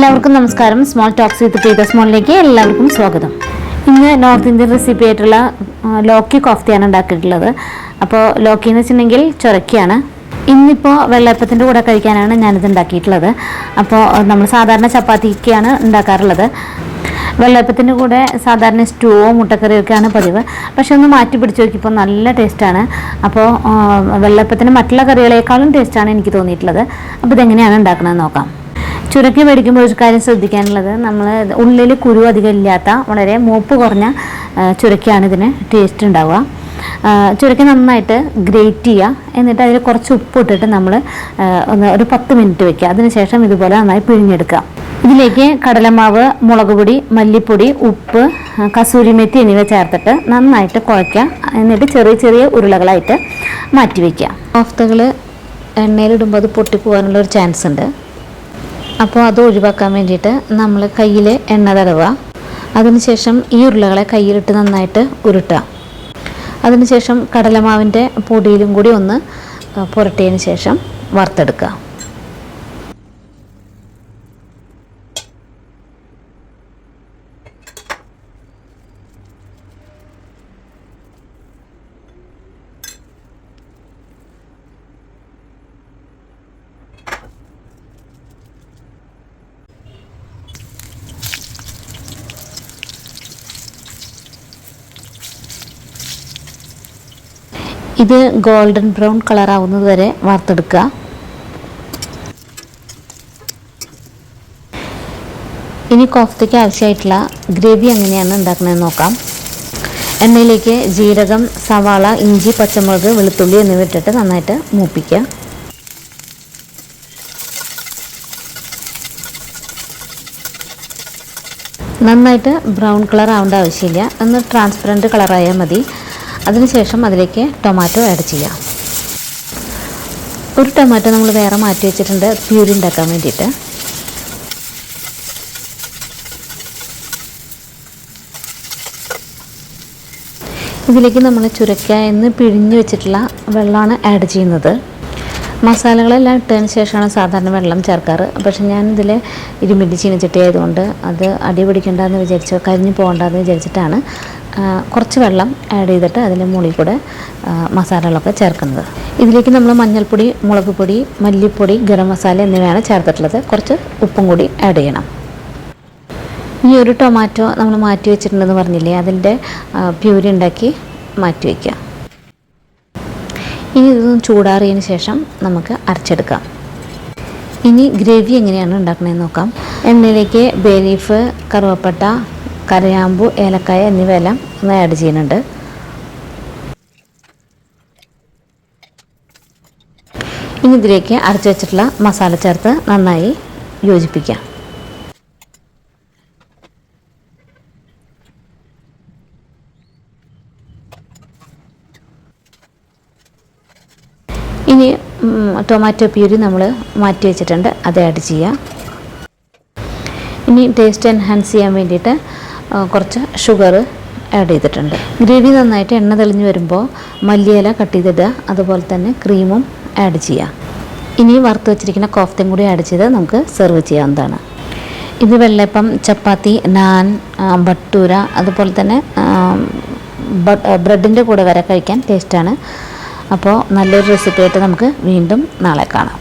എല്ലാവർക്കും നമസ്കാരം. Small talks with Preetha സ്മോളിലേക്ക് എല്ലാവർക്കും സ്വാഗതം. ഇന്ന് നോർത്ത് ഇന്ത്യൻ റെസിപ്പി ആയിട്ടുള്ള ലോക്കി കോഫ്തയാണ് ഉണ്ടാക്കിയിട്ടുള്ളത്. അപ്പോൾ ലോക്കി എന്ന് വെച്ചിട്ടുണ്ടെങ്കിൽ ചൊരക്കയാണ്. ഇന്നിപ്പോൾ വെള്ളയപ്പത്തിൻ്റെ കൂടെ കഴിക്കാനാണ് ഞാനിത് ഉണ്ടാക്കിയിട്ടുള്ളത്. അപ്പോൾ നമ്മൾ സാധാരണ ചപ്പാത്തിക്കാണ് ഉണ്ടാക്കാറുള്ളത്. വെള്ളയപ്പത്തിൻ്റെ കൂടെ സാധാരണ സ്റ്റൂവോ മുട്ടക്കറിയൊക്കെയാണ് പതിവ്. പക്ഷെ ഒന്ന് മാറ്റി പിടിച്ച് നോക്കിയപ്പോൾ നല്ല ടേസ്റ്റാണ്. അപ്പോൾ വെള്ളയപ്പത്തിന് മറ്റുള്ള കറികളേക്കാളും ടേസ്റ്റാണ് എനിക്ക് തോന്നിയിട്ടുള്ളത്. അപ്പോൾ ഇതെങ്ങനെയാണ് ഉണ്ടാക്കണമെന്ന് നോക്കാം. ചുരക്കി മേടിക്കുമ്പോൾ ഒരു കാര്യം ശ്രദ്ധിക്കാനുള്ളത്, നമ്മൾ ഉള്ളിൽ കുരു അധികം ഇല്ലാത്ത വളരെ മൂപ്പ് കുറഞ്ഞ ചുരക്കിയാണ് ഇതിന് ടേസ്റ്റ് ഉണ്ടാവുക. ചുരക്കി നന്നായിട്ട് ഗ്രേറ്റ് ചെയ്യുക. എന്നിട്ട് അതിൽ കുറച്ച് ഉപ്പ് ഇട്ടിട്ട് നമ്മൾ ഒരു 10 മിനിറ്റ് വെക്കുക. അതിനുശേഷം ഇതുപോലെ നന്നായി പിഴിഞ്ഞെടുക്കുക. ഇതിലേക്ക് കടലമാവ്, മുളക് പൊടി, മല്ലിപ്പൊടി, ഉപ്പ്, കസൂരിമെത്തി എന്നിവ ചേർത്തിട്ട് നന്നായിട്ട് കുഴയ്ക്കുക. എന്നിട്ട് ചെറിയ ചെറിയ ഉരുളകളായിട്ട് മാറ്റി വയ്ക്കുക. കോഫ്തകൾ എണ്ണയിലിടുമ്പോൾ അത് പൊട്ടിപ്പോകാനുള്ളൊരു ചാൻസ് ഉണ്ട്. അപ്പോൾ അത് ഒഴിവാക്കാൻ വേണ്ടിയിട്ട് നമ്മൾ കയ്യിൽ എണ്ണ തടവുക. അതിനുശേഷം ഈ ഉരുളകളെ കയ്യിലിട്ട് നന്നായിട്ട് ഉരുട്ടുക. അതിനുശേഷം കടലമാവിൻ്റെ പൊടിയിലും കൂടി ഒന്ന് പുരട്ടിയതിന് ശേഷം വറുത്തെടുക്കുക. ഇത് ഗോൾഡൻ ബ്രൗൺ കളർ ആവുന്നത് വരെ വറുത്തെടുക്കുക. ഇനി കോഫ്തയ്ക്ക് ആവശ്യമായിട്ടുള്ള ഗ്രേവി എങ്ങനെയാണ് ഉണ്ടാക്കുന്നതെന്ന് നോക്കാം. എണ്ണയിലേക്ക് ജീരകം, സവാള, ഇഞ്ചി, പച്ചമുളക്, വെളുത്തുള്ളി എന്നിവ ഇട്ടിട്ട് നന്നായിട്ട് മൂപ്പിക്കുക. നന്നായിട്ട് ബ്രൗൺ കളർ ആവേണ്ട ആവശ്യമില്ല, ഒന്ന് ട്രാൻസ്പെറൻറ്റ് കളറായാൽ മതി. അതിനുശേഷം അതിലേക്ക് ടൊമാറ്റോ ആഡ് ചെയ്യാം. ഒരു ടൊമാറ്റോ നമ്മൾ വേറെ മാറ്റി വെച്ചിട്ടുണ്ട് പ്യൂരി ഉണ്ടാക്കാൻ വേണ്ടിയിട്ട്. ഇതിലേക്ക് നമ്മൾ ചുരക്കായെന്ന് പിഴിഞ്ഞ് വെച്ചിട്ടുള്ള വെള്ളമാണ് ആഡ് ചെയ്യുന്നത്. മസാലകളെല്ലാം ഇട്ടതിന് ശേഷമാണ് സാധാരണ വെള്ളം ചേർക്കാറ്. പക്ഷേ ഞാനിതിൽ ഇരുമ്പിൻ്റെ ചീനച്ചട്ടി ആയതുകൊണ്ട് അത് അടി പിടിക്കണ്ടെന്ന് വിചാരിച്ച് കരിഞ്ഞു പോകണ്ടെന്ന് വിചാരിച്ചിട്ടാണ് കുറച്ച് വെള്ളം ആഡ് ചെയ്തിട്ട് അതിൻ്റെ മുകളിൽ കൂടെ മസാലകളൊക്കെ ചേർക്കുന്നത്. ഇതിലേക്ക് നമ്മൾ മഞ്ഞൾപ്പൊടി, മുളക് പൊടി, മല്ലിപ്പൊടി, ഗരം മസാല എന്നിവയാണ് ചേർത്തിട്ടുള്ളത്. കുറച്ച് ഉപ്പും കൂടി ആഡ് ചെയ്യണം. ഈ ഒരു ടൊമാറ്റോ നമ്മൾ മാറ്റി വെച്ചിട്ടുണ്ടെന്ന് പറഞ്ഞില്ലേ, അതിൻ്റെ പ്യൂരി ഉണ്ടാക്കി മാറ്റി വയ്ക്കുക. ഇനി ഇതൊന്ന് ചൂടാറിയതിന് ശേഷം നമുക്ക് അരച്ചെടുക്കാം. ഇനി ഗ്രേവി എങ്ങനെയാണ് ഉണ്ടാക്കണമെന്ന് നോക്കാം. എണ്ണയിലേക്ക് ബേ ലീഫ്, കറുവപ്പട്ട, കരയാമ്പു, ഏലക്കായ എന്നിവയെല്ലാം ഒന്ന് ആഡ് ചെയ്യുന്നുണ്ട്. ഇനി ഇതിലേക്ക് അരച്ച് വെച്ചിട്ടുള്ള മസാല ചേർത്ത് നന്നായി യോജിപ്പിക്കാം. ഇനി ടൊമാറ്റോ പ്യൂരി നമ്മൾ മാറ്റി വെച്ചിട്ടുണ്ട്, അത് ആഡ് ചെയ്യാം. ഇനി ടേസ്റ്റ് എൻഹാൻസ് ചെയ്യാൻ വേണ്ടിയിട്ട് കുറച്ച് ഷുഗർ ആഡ് ചെയ്തിട്ടുണ്ട്. ഗ്രേവി നന്നായിട്ട് എണ്ണ തെളിഞ്ഞ് വരുമ്പോൾ മല്ലിയില കട്ട് ചെയ്തിടുക. അതുപോലെ തന്നെ ക്രീമും ആഡ് ചെയ്യുക. ഇനി വറുത്ത് വെച്ചിരിക്കുന്ന കോഫ്തയും കൂടി ആഡ് ചെയ്ത് നമുക്ക് സെർവ് ചെയ്യാവുന്നതാണ്. ഇത് വെള്ളയപ്പം, ചപ്പാത്തി, നാൻ, ഭട്ടൂര, അതുപോലെ തന്നെ ബ്രെഡിൻ്റെ കൂടെ വരെ കഴിക്കാൻ ടേസ്റ്റാണ്. അപ്പോൾ നല്ലൊരു റെസിപ്പി ആയിട്ട് നമുക്ക് വീണ്ടും നാളെ കാണാം.